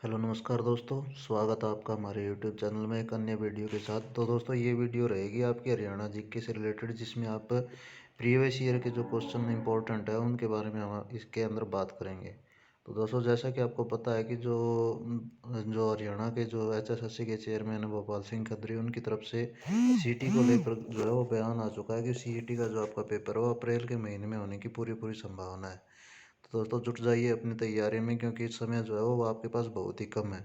Hello नमस्कार दोस्तों, स्वागत है आपका हमारे यूट्यूब चैनल में एक अन्य वीडियो के साथ। तो दोस्तों ये वीडियो रहेगी आपकी हरियाणा जीके से रिलेटेड, जिसमें आप प्रीवियस ईयर के जो क्वेश्चन इंपॉर्टेंट है उनके बारे में हम इसके अंदर बात करेंगे। तो दोस्तों जैसा कि आपको पता है कि जो जो हरियाणा के जो एचएसएससी के चेयरमैन है भोपाल सिंह खत्री, उनकी तरफ से सीईटी को लेकर जो है वो बयान आ चुका है कि सीईटी का जो आपका पेपर है वो अप्रैल के महीने में होने की पूरी पूरी संभावना है। तो दोस्तों जुट जाइए अपनी तैयारी में, क्योंकि इस समय जो है वो आपके पास बहुत ही कम है।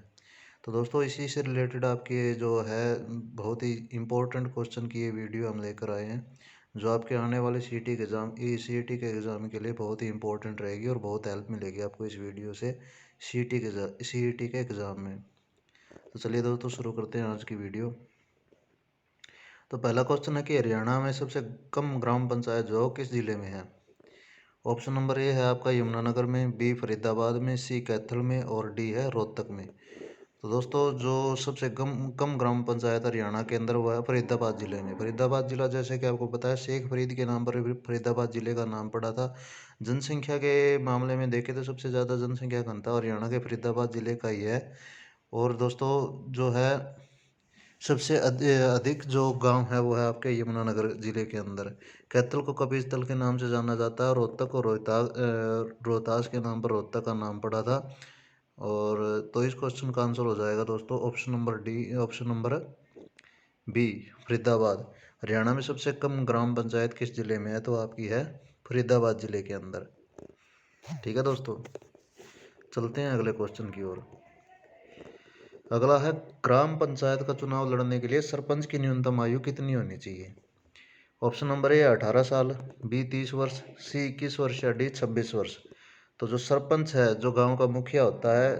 तो दोस्तों इसी से रिलेटेड आपके जो है बहुत ही इम्पोर्टेंट क्वेश्चन की ये वीडियो हम लेकर आए हैं, जो आपके आने वाले सीईटी के एग्ज़ाम सीईटी के एग्ज़ाम के लिए बहुत ही इंपॉर्टेंट रहेगी और बहुत हेल्प मिलेगी आपको इस वीडियो से सीईटी के एग्ज़ाम में। तो चलिए दोस्तों शुरू करते हैं आज की वीडियो। तो पहला क्वेश्चन है कि हरियाणा में सबसे कम ग्राम पंचायत जो किस ज़िले में है। ऑप्शन नंबर ए है आपका यमुनानगर में, बी फरीदाबाद में, सी कैथल में और डी है रोहतक में। तो दोस्तों जो सबसे कम कम ग्राम पंचायत हरियाणा के अंदर हुआ है फरीदाबाद जिले में। फरीदाबाद जिला जैसे कि आपको पता है शेख फरीद के नाम पर भी फरीदाबाद जिले का नाम पड़ा था। जनसंख्या के मामले में देखें तो सबसे ज़्यादा जनसंख्या घनत्व हरियाणा के फरीदाबाद जिले का ही है। और दोस्तों जो है सबसे अधिक जो गांव है वो है आपके यमुनानगर जिले के अंदर। कैथल को कपिस स्थल के नाम से जाना जाता है। रोहतक को रोहतास के नाम पर रोहतक का नाम पड़ा था। और तो इस क्वेश्चन का आंसर हो जाएगा दोस्तों option number D, option number B Faridabad. Haryana में सबसे कम ग्राम पंचायत किस जिले में है, तो आपकी है फरीदाबाद जिले के अंदर। ठीक है दोस्तों, चलते हैं अगले क्वेश्चन की ओर। अगला है ग्राम पंचायत का चुनाव लड़ने के लिए सरपंच की न्यूनतम आयु कितनी होनी चाहिए। ऑप्शन नंबर ए 18 साल, बी 30 वर्ष, सी 21 वर्ष या डी 26 वर्ष। तो जो सरपंच है, जो गांव का मुखिया होता है,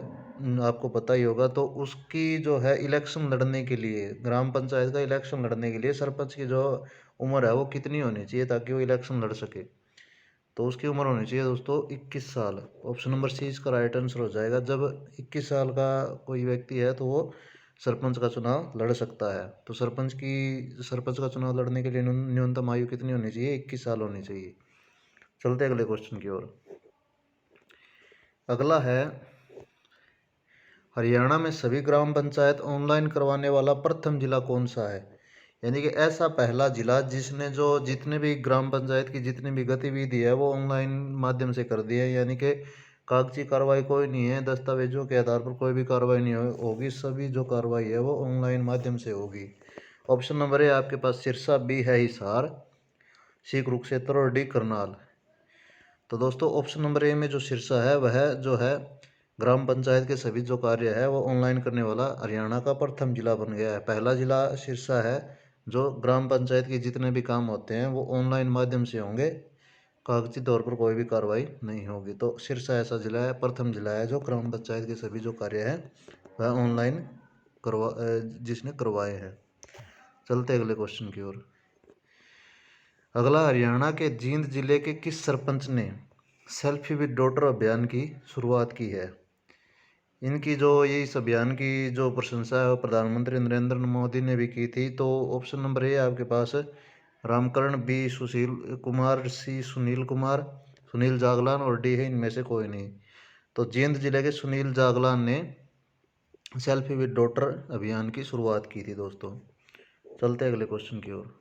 आपको पता ही होगा, तो उसकी जो है इलेक्शन लड़ने के लिए, ग्राम पंचायत का इलेक्शन लड़ने के लिए सरपंच की जो उम्र है वो कितनी होनी चाहिए ताकि वो इलेक्शन लड़ सके। तो उसकी उम्र होनी चाहिए दोस्तों 21 साल। ऑप्शन नंबर सी इसका राइट आंसर हो जाएगा। जब 21 साल का कोई व्यक्ति है तो वो सरपंच का चुनाव लड़ सकता है। तो सरपंच का चुनाव लड़ने के लिए न्यूनतम आयु कितनी होनी चाहिए, 21 साल होनी चाहिए। चलते अगले क्वेश्चन की ओर। अगला है हरियाणा में सभी ग्राम पंचायत ऑनलाइन करवाने वाला प्रथम जिला कौन सा है। यानी कि ऐसा पहला जिला जिसने जो जितने भी ग्राम पंचायत की जितनी भी गतिविधि है वो ऑनलाइन माध्यम से कर दी है। यानी कि कागजी कार्रवाई कोई नहीं है, दस्तावेजों के आधार पर कोई भी कार्रवाई नहीं होगी, सभी जो कार्रवाई है वो ऑनलाइन माध्यम से होगी। ऑप्शन नंबर ए आपके पास सिरसा, बी है हिसार, सी कुरुक्षेत्र और डी करनाल। तो दोस्तों ऑप्शन नंबर ए में जो सिरसा है वह जो है ग्राम पंचायत के सभी जो कार्य है वो ऑनलाइन करने वाला हरियाणा का प्रथम जिला बन गया है। पहला जिला सिरसा है जो ग्राम पंचायत के जितने भी काम होते हैं वो ऑनलाइन माध्यम से होंगे, कागजी तौर पर कोई भी कार्रवाई नहीं होगी। तो सिरसा ऐसा जिला है, प्रथम जिला है जो ग्राम पंचायत के सभी जो कार्य हैं वह ऑनलाइन जिसने करवाए हैं। चलते अगले क्वेश्चन की ओर। अगला हरियाणा के जींद जिले के किस सरपंच ने सेल्फी विद डॉटर अभियान की शुरुआत की है। इनकी जो ये इस अभियान की जो प्रशंसा है वो प्रधानमंत्री नरेंद्र मोदी ने भी की थी। तो ऑप्शन नंबर ए आपके पास रामकरण, बी सुशील कुमार, सी सुनील कुमार, सुनील जागलान और डी है इनमें से कोई नहीं। तो जींद जिले के सुनील जागलान ने सेल्फी विद डॉटर अभियान की शुरुआत की थी दोस्तों। चलते अगले क्वेश्चन की ओर।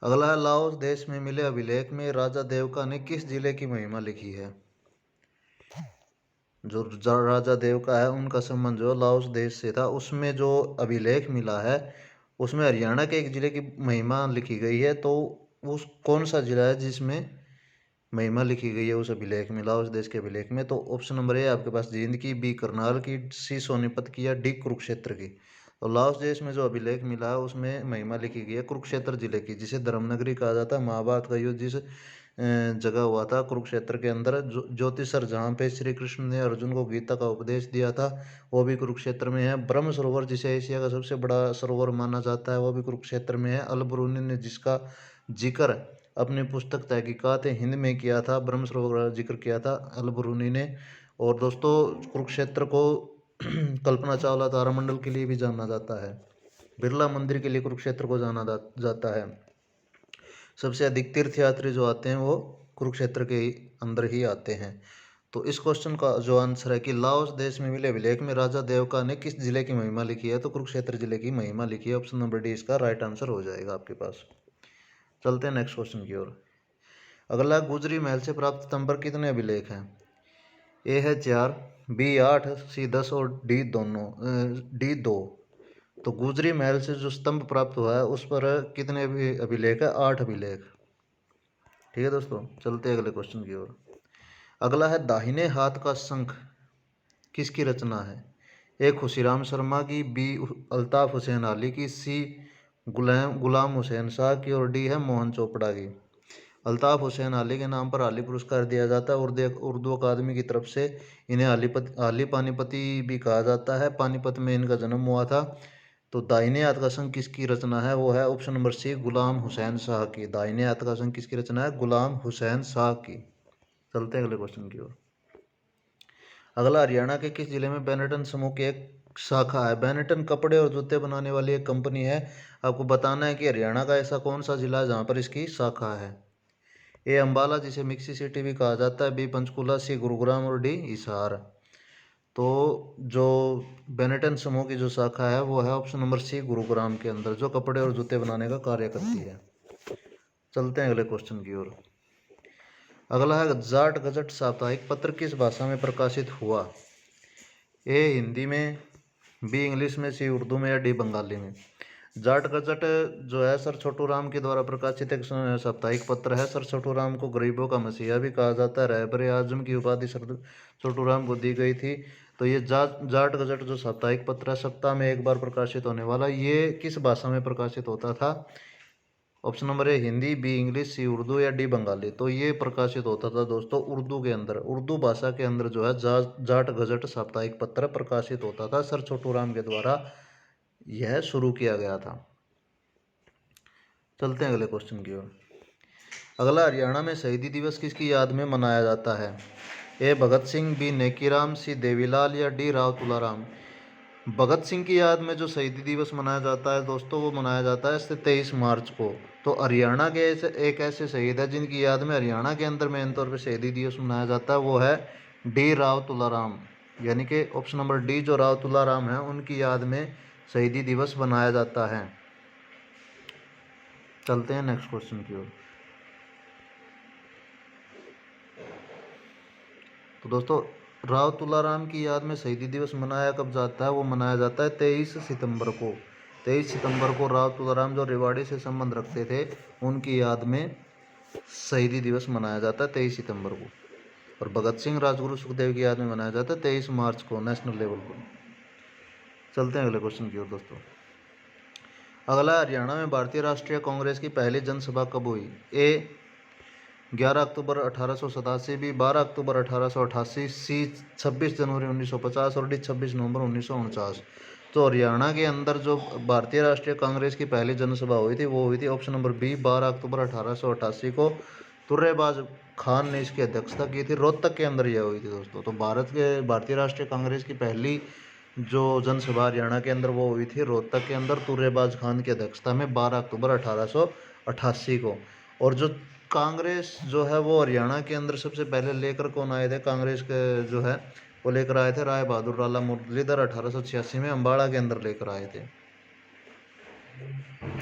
अगला है लाओस देश में मिले अभिलेख में राजा देवका ने किस जिले की महिमा लिखी है। जो राजा देवका है उनका संबंध जो लाओस देश से था, उसमें जो अभिलेख मिला है उसमें हरियाणा के एक जिले की महिमा लिखी गई है। तो उस कौन सा जिला है जिसमें महिमा लिखी गई है उस अभिलेख में, लाओस देश के अभिलेख में। तो ऑप्शन नंबर ए आपके पास जींद की, बी करनाल की, सी सोनीपत की या डी कुरुक्षेत्र की। तो लाओस देश में जो अभिलेख मिला है उसमें महिमा लिखी गई है कुरुक्षेत्र जिले की, जिसे धर्मनगरी कहा जाता है। महाभारत का युद्ध जिस जगह हुआ था कुरुक्षेत्र के अंदर, ज्योतिषर जहाँ पे श्री कृष्ण ने अर्जुन को गीता का उपदेश दिया था वो भी कुरुक्षेत्र में है। ब्रह्म सरोवर जिसे एशिया का सबसे बड़ा सरोवर माना जाता है वो भी कुरुक्षेत्र में है। अल बरूनी ने जिसका जिक्र अपनी पुस्तक तहकीकात हिंद में किया था, ब्रह्म सरोवर का जिक्र किया था अल बरूनी ने। और दोस्तों कुरुक्षेत्र को कल्पना चावला तारामंडल के लिए भी जाना जाता है। बिरला मंदिर के लिए कुरुक्षेत्र को जाना जाता है। सबसे अधिक तीर्थयात्री जो आते हैं वो कुरुक्षेत्र के अंदर ही आते हैं। तो इस क्वेश्चन का जो आंसर है कि लाओस देश में मिले अभिलेख में राजा देवका ने किस जिले की महिमा लिखी है, तो कुरुक्षेत्र जिले की महिमा लिखी है। ऑप्शन नंबर डी इसका राइट आंसर हो जाएगा आपके पास। चलते हैं नेक्स्ट क्वेश्चन की ओर। अगला, गुजरी महल से प्राप्त स्तंभ पर कितने अभिलेख हैं? ए है 4, बी 8, सी 10 और डी डी 2। तो गुजरी महल से जो स्तंभ प्राप्त हुआ है उस पर कितने अभिलेख है? 8 अभिलेख। ठीक है दोस्तों, चलते हैं अगले क्वेश्चन की ओर। अगला है, दाहिने हाथ का शंख किसकी रचना है? ए खुशीराम शर्मा की, बी अल्ताफ हुसैन अली की, सी गुलाम हुसैन शाह की और डी है मोहन चोपड़ा की। अल्ताफ हुसैन अली के नाम पर अली पुरस्कार दिया जाता है। उर्दू अकादमी की तरफ से इन्हें अली पानीपति भी कहा जाता है। पानीपत में इनका जन्म हुआ था। तो दाहिने हाथ का शंख किसकी रचना है? वो है option number C, Ghulam Hussain Shah की। दाहिने हाथ का शंख किसकी रचना है? गुलाम हुसैन शाह की। चलते हैं अगले क्वेश्चन की ओर। अगला, हरियाणा के किस जिले में बेनेटन समूह की एक शाखा है? बेनेटन कपड़े और जूते बनाने वाली एक कंपनी है। आपको बताना है कि हरियाणा का ऐसा कौन सा जिला है जहाँ पर इसकी शाखा है। ए अंबाला, जिसे मिक्सी सिटी भी कहा जाता है, बी पंचकुला, सी गुरुग्राम और डी हिसार। तो जो बेनेटन समूह की जो शाखा है वो है ऑप्शन नंबर सी, गुरुग्राम के अंदर, जो कपड़े और जूते बनाने का कार्य करती है। चलते हैं अगले क्वेश्चन की ओर। अगला है, जाट गजट साप्ताहिक पत्र किस भाषा में प्रकाशित हुआ? ए हिंदी में, बी इंग्लिश में, सी उर्दू में या डी बंगाली में। जाट गजट जो है सर छोटू राम के द्वारा प्रकाशित एक साप्ताहिक पत्र है। सर छोटू राम को गरीबों का मसीहा भी कहा जाता है। रहबर आजम की उपाधि सर छोटू राम को दी गई थी। तो ये जाट गजट जो साप्ताहिक पत्र है, सप्ताह में एक बार प्रकाशित होने वाला, ये किस भाषा में प्रकाशित होता था? Option number A Hindi, B English, C Urdu या डी बंगाली। तो ये प्रकाशित होता था दोस्तों उर्दू के अंदर। उर्दू भाषा के अंदर जो है जाट गजट साप्ताहिक पत्र प्रकाशित होता था। सर छोटू राम के द्वारा यह शुरू किया गया था। चलते हैं अगले क्वेश्चन की ओर। अगला, हरियाणा में शहीदी दिवस किसकी याद में मनाया जाता है? ए भगत सिंह, बी नेकीराम, सी देवीलाल या डी राव तुलाराम। भगत सिंह की याद में जो शहीदी दिवस मनाया जाता है दोस्तों, वो मनाया जाता है 23 मार्च को। तो हरियाणा के एक ऐसे शहीद है जिनकी याद में हरियाणा के अंदर मेन तौर पे शहीदी दिवस मनाया जाता है, वो है डी राव तुलाराम। यानी कि ऑप्शन नंबर डी, जो राव तुलाराम है उनकी याद में शहीदी दिवस मनाया जाता है। चलते हैं नेक्स्ट क्वेश्चन की ओर। तो दोस्तों, राव तुलाराम की याद में शहीदी दिवस मनाया कब जाता है? वो मनाया जाता है 23 सितंबर को। 23 सितंबर को राव तुलाराम जो रेवाड़ी से संबंध रखते थे, उनकी याद में शहीदी दिवस मनाया जाता है 23 सितंबर को। और भगत सिंह, राजगुरु, सुखदेव की याद में मनाया जाता है 23 मार्च को नेशनल लेवल पर। चलते हैं अगले क्वेश्चन की ओर दोस्तों। अगला, हरियाणा में भारतीय राष्ट्रीय कांग्रेस की पहली जनसभा कब हुई? ए 11 अक्टूबर 1887, बी 12 अक्टूबर 1888, सी 26 जनवरी 1950 और डी 26 नवंबर 1949। तो हरियाणा के अंदर जो भारतीय राष्ट्रीय कांग्रेस की पहली जनसभा हुई थी वो हुई थी ऑप्शन नंबर बी 12 अक्टूबर 1888 को। तुर्रेबाज खान ने इसकी अध्यक्षता की थी। रोहतक के अंदर यह हुई थी दोस्तों। तो भारतीय राष्ट्रीय कांग्रेस की पहली जो जनसभा हरियाणा के अंदर वो हुई थी रोहतक के अंदर, तुर्रेबाज खान की अध्यक्षता में 12 अक्टूबर 1888 को। और जो कांग्रेस जो है वो हरियाणा के अंदर सबसे पहले लेकर कौन आए थे? कांग्रेस के जो है वो लेकर आए थे राय बहादुर लाला मुरलीधर 1886 में अम्बाड़ा के अंदर लेकर आए थे।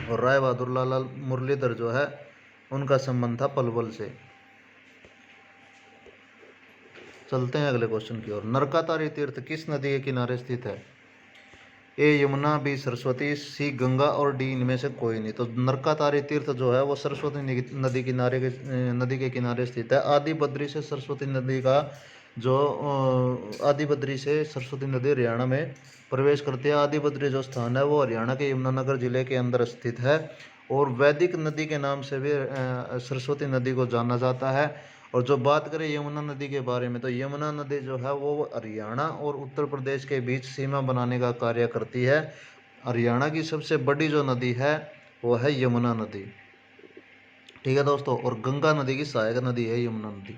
और राय बहादुर लाला मुरलीधर जो है उनका संबंध था पलवल से। चलते हैं अगले क्वेश्चन की ओर। नरकातारी तीर्थ किस नदी के किनारे स्थित है? ए यमुना, बी सरस्वती, सी गंगा और डी इनमें से कोई नहीं। तो नरकातारी तीर्थ जो है वो सरस्वती नदी के किनारे स्थित है। आदि बद्री से सरस्वती नदी का जो आदि बद्री से सरस्वती नदी हरियाणा में प्रवेश करती है। आदि बद्री जो स्थान है वो हरियाणा के यमुनानगर जिले के अंदर स्थित है। और वैदिक नदी के नाम से भी सरस्वती नदी को जाना जाता है। और जो बात करें यमुना नदी के बारे में, तो यमुना नदी जो है वो हरियाणा और उत्तर प्रदेश के बीच सीमा बनाने का कार्य करती है। हरियाणा की सबसे बड़ी जो नदी है वो है यमुना नदी। ठीक है दोस्तों, और गंगा नदी की सहायक नदी है यमुना नदी।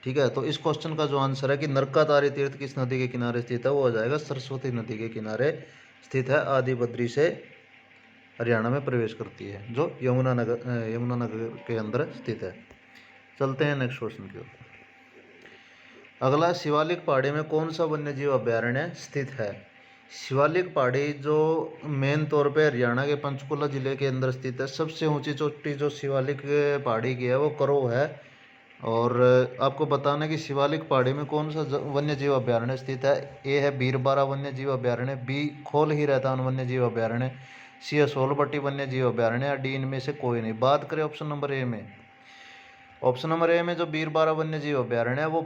ठीक है, तो इस क्वेश्चन का जो आंसर है कि नरकातारी तीर्थ किस नदी के किनारे स्थित है, वो हो जाएगा सरस्वती नदी के किनारे स्थित है। आदि बद्री से हरियाणा में प्रवेश करती है, जो यमुनानगर के अंदर स्थित है। चलते हैं नेक्स्ट क्वेश्चन की ओर। अगला, शिवालिक पहाड़ी में कौन सा वन्यजीव अभ्यारण्य स्थित है? शिवालिक पहाड़ी जो मेन तौर पे हरियाणा के पंचकुला जिले के अंदर स्थित है। सबसे ऊंची चोटी जो शिवालिक पहाड़ी की है वो करो है। और आपको बताना है कि शिवालिक पहाड़ी में कौन सा वन्यजीव अभ्यारण्य स्थित है। ए है बीरबारा वन्यजीव अभ्यारण्य, बी खोल ही रहतान वन्यजीव अभ्यारण्य, सी असोलबट्टी वन्यजीव अभ्यारण्य, या डी इनमें से कोई नहीं। बात करें ऑप्शन नंबर ए में, ऑप्शन नंबर ए में जो बीरबारा वन्यजीव अभ्यारण्य है वो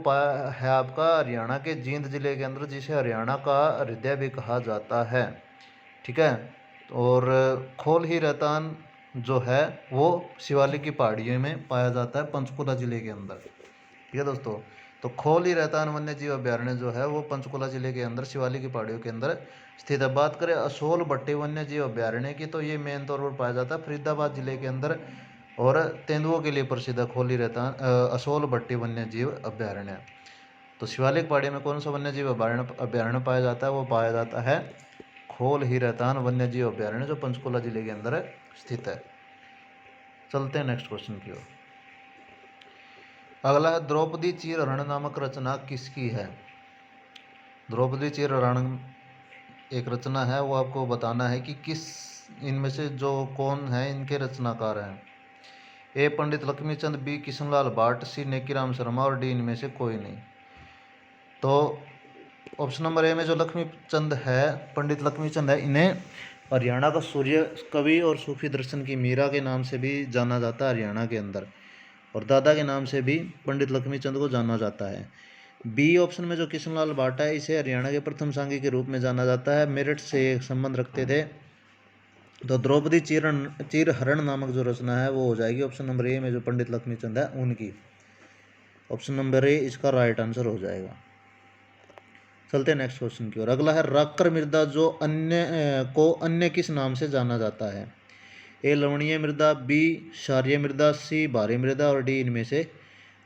है आपका हरियाणा के जींद जिले के अंदर, जिसे हरियाणा का हृदय भी कहा जाता है। ठीक है। और खोल ही रहतान जो है वो शिवालिक की पहाड़ियों में पाया जाता है, पंचकुला जिले के अंदर। ठीक है दोस्तों, तो खोल ही रहतान वन्यजीव अभ्यारण्य जो है वो पंचकुला जिले के अंदर शिवालिक की पहाड़ियों के अंदर स्थित है। बात करें असोल भट्टी वन्यजीव अभ्यारण्य की, तो ये मेन तौर पर पाया जाता है फरीदाबाद जिले के अंदर, और तेंदुओं के लिए प्रसिद्ध है खोल ही रहतान असोल भट्टी वन्यजीव अभ्यारण्य। तो शिवालिक पहाड़ी में कौन सा वन्यजीव अभ्यारण्य पाया जाता है? वो पाया जाता है खोल ही रहतान वन्यजीव अभ्यारण्य, जो पंचकुला जिले के अंदर स्थित है। चलते हैं नेक्स्ट क्वेश्चन की ओर। अगला है, द्रौपदी चीरहरण नामक रचना किसकी है? द्रौपदी चीरहरण एक रचना है, वो आपको बताना है कि किस इनमें से जो कौन है इनके रचनाकार हैं। ए पंडित लक्ष्मीचंद, बी किशनलाल भाट, सी नेकीराम शर्मा, और डी इनमें से कोई नहीं। तो ऑप्शन नंबर ए में जो लक्ष्मीचंद है, पंडित लक्ष्मीचंद है, इन्हें हरियाणा का सूर्य कवि और सूफी दर्शन की मीरा के नाम से भी जाना जाता है हरियाणा के अंदर, और दादा के नाम से भी पंडित लक्ष्मीचंद को जाना जाता है। बी ऑप्शन में जो किशनलाल भाट है, इसे हरियाणा के प्रथम सांगी के रूप में जाना जाता है, मेरठ से संबंध रखते थे। तो द्रौपदी चीरहरण नामक जो रचना है वो हो जाएगी ऑप्शन नंबर ए में जो पंडित लक्ष्मीचंद है उनकी। ऑप्शन नंबर ए इसका राइट आंसर हो जाएगा। चलते हैं नेक्स्ट क्वेश्चन की ओर। अगला है, राक्कर मृदा जो अन्य किस नाम से जाना जाता है? ए लवणीय मृदा, बी क्षारीय मृदा, सी भारी मृदा, और डी इनमें से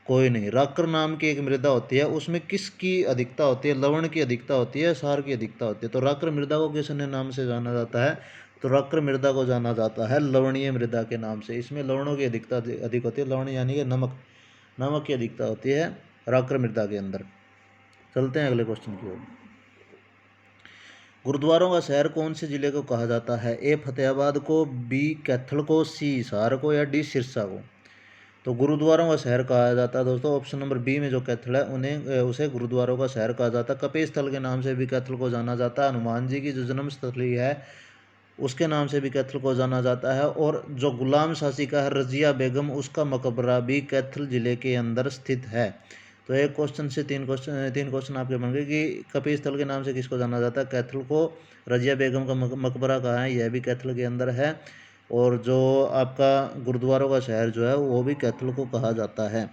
कोई नहीं। राक्कर नाम की एक मृदा होती है, उसमें किसकी अधिकता होती है? लवण की अधिकता होती है, क्षार की अधिकता होती है। तो राक्कर मृदा को किस अन्य नाम से जाना जाता है? तो राक्कर मृदा को जाना जाता है लवणीय मृदा के नाम से। इसमें लवणों की अधिकता अधिक होती है, लवण यानी कि नमक की अधिकता होती है राक्कर मृदा के अंदर। चलते हैं अगले क्वेश्चन की ओर। गुरुद्वारों का शहर कौन से जिले को कहा जाता है? ए फतेहाबाद को, बी कैथल को, सी हिसार को, या डी सिरसा को। तो गुरुद्वारों का शहर कहा जाता है दोस्तों ऑप्शन नंबर बी में जो कैथल है उसे गुरुद्वारों का शहर कहा जाता है। कपिल स्थल के नाम से भी कैथल को जाना जाता है। हनुमान जी की जो जन्म स्थली है उसके नाम से भी कैथल को जाना जाता है। और जो गुलाम शासिका है रजिया बेगम, उसका मकबरा भी कैथल जिले के अंदर स्थित है। तो एक क्वेश्चन से तीन क्वेश्चन आपके बन गए कि कपिल स्थल के नाम से किसको जाना जाता है? कैथल को। रजिया बेगम का मकबरा कहाँ है? यह भी कैथल के अंदर है। और जो आपका गुरुद्वारों का शहर जो है वो भी कैथल को कहा जाता है।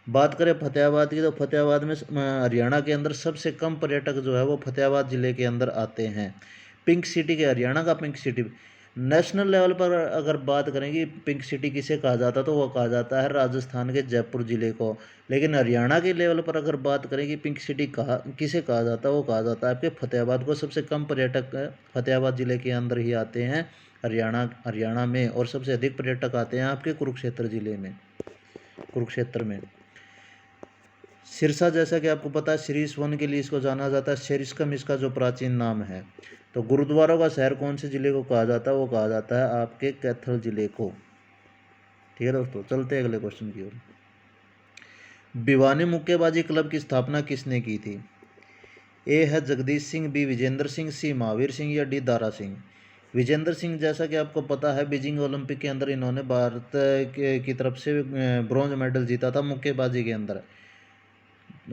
बात करें फतेहाबाद की, तो फतेहाबाद में हरियाणा के अंदर सबसे कम पर्यटक जो है वो फतेहाबाद जिले के अंदर आते हैं। पिंक सिटी के, हरियाणा का पिंक सिटी। नेशनल लेवल पर अगर बात करें कि पिंक सिटी किसे कहा जाता है, तो वो कहा जाता है राजस्थान के जयपुर ज़िले को। लेकिन हरियाणा के लेवल पर अगर बात करें कि पिंक सिटी किसे कहा जाता है, वो कहा जाता है आपके फतेहाबाद को। सबसे कम पर्यटक फतेहाबाद ज़िले के अंदर ही आते हैं हरियाणा में, और सबसे अधिक पर्यटक आते हैं आपके कुरुक्षेत्र ज़िले में, कुरुक्षेत्र में। सिरसा, जैसा कि आपको पता है शीरीष वन के लिए इसको जाना जाता है, शेरिस्कम इसका जो प्राचीन नाम है। तो गुरुद्वारों का शहर कौन से जिले को कहा जाता है? वो कहा जाता है आपके कैथल जिले को। ठीक है दोस्तों, चलते हैं अगले क्वेश्चन की ओर। भिवानी मुक्केबाजी क्लब की स्थापना किसने की थी? ए है जगदीश सिंह, बी विजेंद्र सिंह, सी महावीर सिंह, या डी दारा सिंह। विजेंद्र सिंह, जैसा कि आपको पता है बीजिंग ओलंपिक के अंदर इन्होंने भारत की तरफ से ब्रॉन्ज मेडल जीता था मुक्केबाजी के अंदर।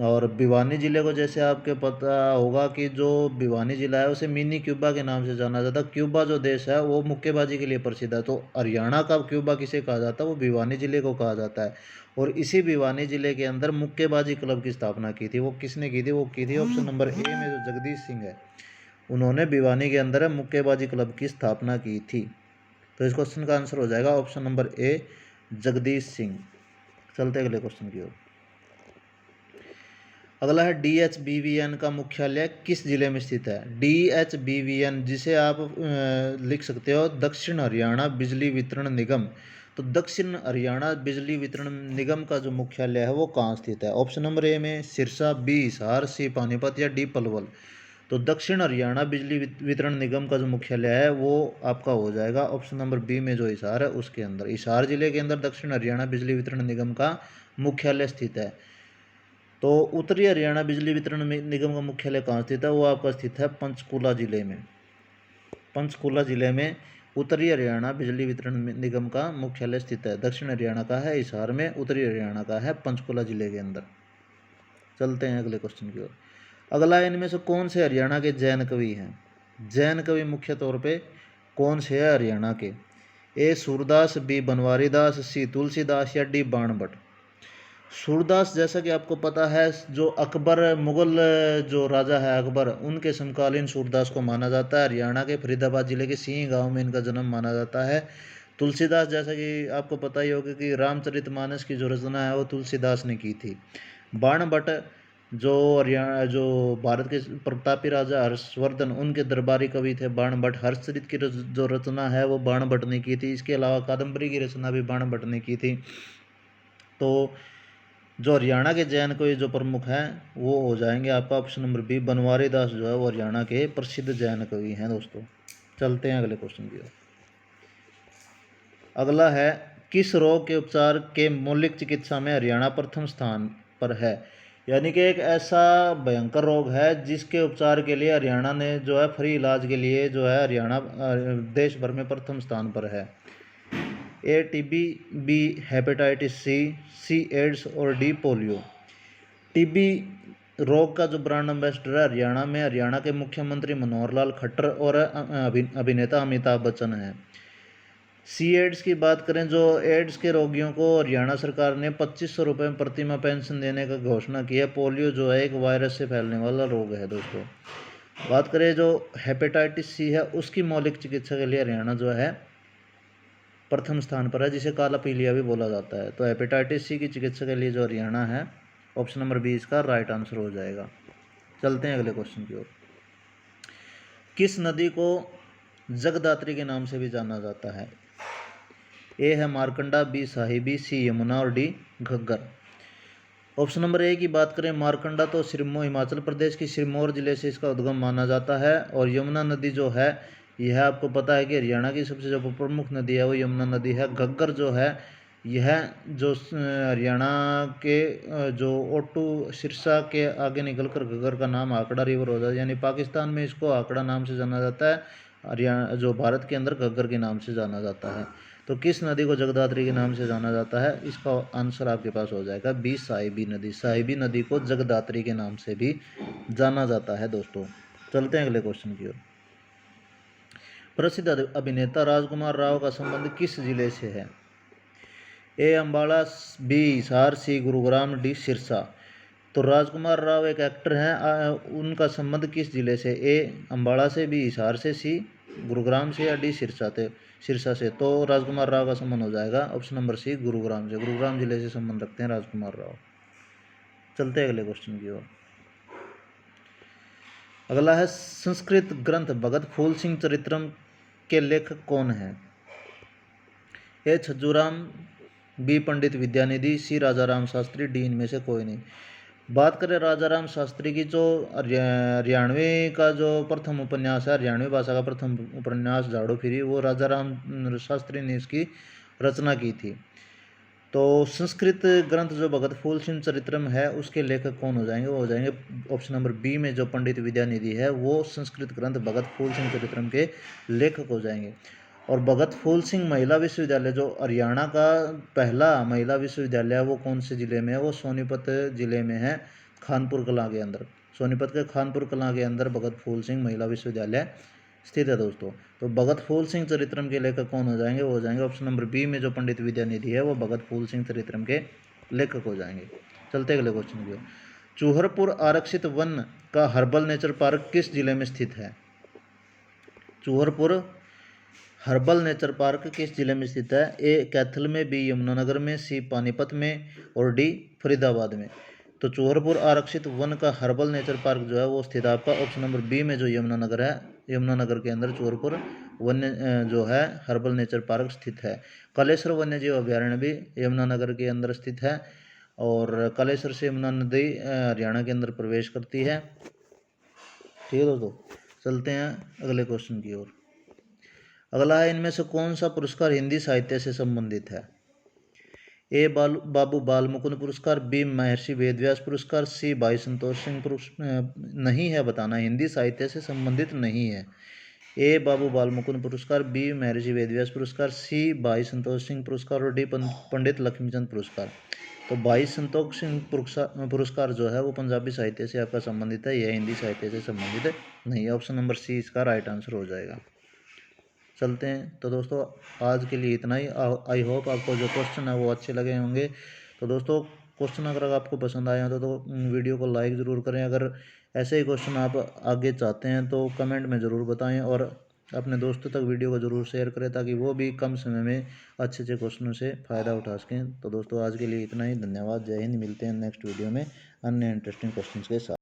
और भिवानी ज़िले को जैसे आपके पता होगा कि जो भिवानी ज़िला है उसे मिनी क्यूबा के नाम से जाना जाता है। क्यूबा जो देश है वो मुक्केबाजी के लिए प्रसिद्ध है। तो हरियाणा का क्यूबा किसे कहा जाता है? वो भिवानी ज़िले को कहा जाता है। और इसी भिवानी ज़िले के अंदर मुक्केबाजी क्लब की स्थापना की थी। वो किसने की थी? वो की थी ऑप्शन नंबर ए में जो जगदीश सिंह है, उन्होंने भिवानी के अंदर मुक्केबाजी क्लब की स्थापना की थी। तो इस क्वेश्चन का आंसर हो जाएगा ऑप्शन नंबर ए जगदीश सिंह। चलते अगले क्वेश्चन की ओर। अगला है DHBVN का मुख्यालय किस जिले में स्थित है? DHBVN जिसे आप लिख सकते हो दक्षिण हरियाणा बिजली वितरण निगम। तो दक्षिण हरियाणा बिजली वितरण निगम का जो मुख्यालय है वो कहाँ स्थित है? ऑप्शन नंबर ए में सिरसा, बी हिसार, सी पानीपत या डी पलवल। तो दक्षिण हरियाणा बिजली वितरण निगम का जो मुख्यालय है वो आपका हो जाएगा ऑप्शन नंबर बी में जो हिसार है उसके अंदर। हिसार जिले के अंदर दक्षिण हरियाणा बिजली वितरण निगम का मुख्यालय स्थित है। तो उत्तरी हरियाणा बिजली वितरण निगम का मुख्यालय कहाँ स्थित है? वो आपका स्थित है पंचकूला जिले में। पंचकूला जिले में उत्तरी हरियाणा बिजली वितरण निगम का मुख्यालय स्थित है। दक्षिण हरियाणा का है हिसार में, उत्तरी हरियाणा का है पंचकूला जिले के अंदर। चलते हैं अगले क्वेश्चन की ओर। अगला, इनमें से कौन से हरियाणा के जैन कवि हैं? जैन कवि मुख्य तौर पे कौन से है हरियाणा के? ए सूरदास, बी बनवारी दास, सी तुलसीदास या डी बाणभट्ट। सूरदास जैसा कि आपको पता है जो अकबर, मुगल जो राजा है अकबर, उनके समकालीन सूरदास को माना जाता है। हरियाणा के फरीदाबाद जिले के सिंह गांव में इनका जन्म माना जाता है। तुलसीदास जैसा कि आपको पता ही होगा कि रामचरितमानस की जो रचना है वो तुलसीदास ने की थी। बाणभट्ट जो हरियाणा, जो भारत के प्रतापी राजा हर्षवर्धन, उनके दरबारी कवि थे बाणभट्ट। हर्षचरित की जो रचना है वो बाणभट्ट ने की थी। इसके अलावा कादम्बरी की रचना भी बाणभट्ट ने की थी। तो जो हरियाणा के जैन कवि जो प्रमुख हैं वो हो जाएंगे आपका ऑप्शन नंबर बी, बनवारी दास जो है वो हरियाणा के प्रसिद्ध जैन कवि हैं दोस्तों। चलते हैं अगले क्वेश्चन की ओर। अगला है, किस रोग के उपचार के मौलिक चिकित्सा में हरियाणा प्रथम स्थान पर है? यानी कि एक ऐसा भयंकर रोग है जिसके उपचार के लिए हरियाणा ने जो है फ्री इलाज के लिए जो है हरियाणा देश भर में प्रथम स्थान पर है। ए टीबी, बी हेपेटाइटिस सी, सी एड्स और डी पोलियो। टीबी रोग का जो ब्रांड एम्बेसडर है हरियाणा में हरियाणा के मुख्यमंत्री मनोहर लाल खट्टर और अभिनेता अमिताभ बच्चन है। सी एड्स की बात करें, जो एड्स के रोगियों को हरियाणा सरकार ने 2500 रुपये प्रति माह पेंशन देने का घोषणा की है। पोलियो जो है एक वायरस से फैलने वाला रोग है दोस्तों। बात करें जो हेपेटाइटिस सी है उसकी मौलिक चिकित्सा के लिए हरियाणा जो है प्रथम स्थान पर है, जिसे काला पीलिया भी बोला जाता है। तो हेपेटाइटिस सी की चिकित्सा के लिए जो हरियाणा है ऑप्शन नंबर बी इसका राइट आंसर हो जाएगा। चलते हैं अगले क्वेश्चन की ओर। किस नदी को जगदात्री के नाम से भी जाना जाता है? ए है मारकंडा, बी साहिबी, सी यमुना और डी घग्गर। ऑप्शन नंबर ए की बात करें, मारकंडा तो सिरमौर, हिमाचल प्रदेश की सिरमौर जिले से इसका उद्गम माना जाता है। और यमुना नदी जो है यह आपको पता है कि हरियाणा की सबसे जो प्रमुख नदी है वो यमुना नदी है। घग्गर जो है यह जो हरियाणा के जो ओटू सिरसा के आगे निकलकर घग्गर का नाम आकड़ा रिवर हो जाता है, यानी पाकिस्तान में इसको आकड़ा नाम से जाना जाता है। हरियाणा जो भारत के अंदर घग्गर के नाम से जाना जाता है। तो किस नदी को जगदात्री के नाम से जाना जाता है? इसका आंसर आपके पास हो जाएगा बी साहिबी नदी। साहिबी नदी को जगदात्री के नाम से भी जाना जाता है दोस्तों। चलते हैं अगले क्वेश्चन की ओर। प्रसिद्ध अभिनेता राजकुमार राव का संबंध किस जिले से है? ए अम्बाला, बी हिसार, सी गुरुग्राम, डी सिरसा। तो राजकुमार राव एक एक्टर हैं, उनका संबंध किस जिले से? ए अम्बाला से, बी हिसार से, सी गुरुग्राम से या डी सिरसा से। तो राजकुमार राव का संबंध हो जाएगा ऑप्शन नंबर सी गुरुग्राम से। गुरुग्राम जिले से संबंध रखते हैं राजकुमार राव। चलते हैं अगले क्वेश्चन की ओर। अगला है, संस्कृत ग्रंथ भगत फूल सिंह चरित्रम के लेखक कौन है? ए छज्जूराम, बी पंडित विद्यानिधि, सी राजाराम शास्त्री, डी इनमें से कोई नहीं। बात करें राजाराम शास्त्री की, जो हरियाणवी का जो प्रथम उपन्यास है, हरियाणवी भाषा का प्रथम उपन्यास झाड़ू फिरी, वो राजाराम शास्त्री ने इसकी रचना की थी। तो संस्कृत ग्रंथ जो भगत फूल सिंह चरित्रम है उसके लेखक कौन हो जाएंगे? वो हो जाएंगे ऑप्शन नंबर बी में जो पंडित विद्यानिधि है वो संस्कृत ग्रंथ भगत फूल सिंह चरित्रम के लेखक हो जाएंगे। और भगत फूल सिंह महिला विश्वविद्यालय जो हरियाणा का पहला महिला विश्वविद्यालय है वो कौन से ज़िले में है? वो सोनीपत ज़िले में है, खानपुर कलां के अंदर। सोनीपत के खानपुर कलां के अंदर भगत फूल सिंह महिला विश्वविद्यालय स्थित है दोस्तों। तो भगत फूल सिंह चरित्रम के लेखक कौन हो जाएंगे? वो हो जाएंगे ऑप्शन नंबर बी में जो पंडित विद्यानिधि है वो भगत फूल सिंह चरित्रम के लेखक हो जाएंगे। चलते अगले क्वेश्चन की ओर। चूहरपुर आरक्षित वन का हर्बल नेचर पार्क किस जिले में स्थित है? चूहरपुर हर्बल नेचर पार्क किस जिले में स्थित है? ए कैथल में, बी यमुनानगर में, सी पानीपत में और डी फरीदाबाद में। तो चूहरपुर आरक्षित वन का हर्बल नेचर पार्क जो है वो स्थित है आपका ऑप्शन नंबर बी में जो यमुनानगर है, यमुनानगर के अंदर चूहरपुर जो है हर्बल नेचर पार्क स्थित है। कलेश्वर वन्य जीव अभयारण्य भी यमुनानगर के अंदर स्थित है और कलेश्वर से यमुना नदी हरियाणा के अंदर प्रवेश करती है। ठीक है दोस्तों, चलते हैं अगले क्वेश्चन की ओर। अगला है, इनमें से कौन सा पुरस्कार हिंदी साहित्य से संबंधित है? ए बाबू बाल मुकुंद पुरस्कार, बी महर्षि वेदव्यास पुरस्कार, सी भाई संतोष सिंह पुरस्कार। नहीं है बताना, हिंदी साहित्य से संबंधित नहीं है। ए बाबू बाल मुकुंद पुरस्कार, बी महर्षि वेदव्यास पुरस्कार, सी भाई संतोष सिंह पुरस्कार और डी पंडित लक्ष्मीचंद पुरस्कार। तो भाई संतोष सिंह पुरस्कार जो है वो पंजाबी साहित्य से आपका संबंधित है, यह हिंदी साहित्य से संबंधित नहीं है। ऑप्शन नंबर सी इसका राइट आंसर हो जाएगा। चलते हैं। तो दोस्तों आज के लिए इतना ही। आई होप आपको जो क्वेश्चन है वो अच्छे लगे होंगे। तो दोस्तों क्वेश्चन अगर आपको पसंद आए हो तो वीडियो को लाइक ज़रूर करें। अगर ऐसे ही क्वेश्चन आप आगे चाहते हैं तो कमेंट में ज़रूर बताएं और अपने दोस्तों तक वीडियो को ज़रूर शेयर करें ताकि वो भी कम समय में अच्छे अच्छे क्वेश्चनों से फ़ायदा उठा सकें। तो दोस्तों आज के लिए इतना ही। धन्यवाद। जय हिंद। मिलते हैं नेक्स्ट वीडियो में अन्य इंटरेस्टिंग क्वेश्चन के साथ।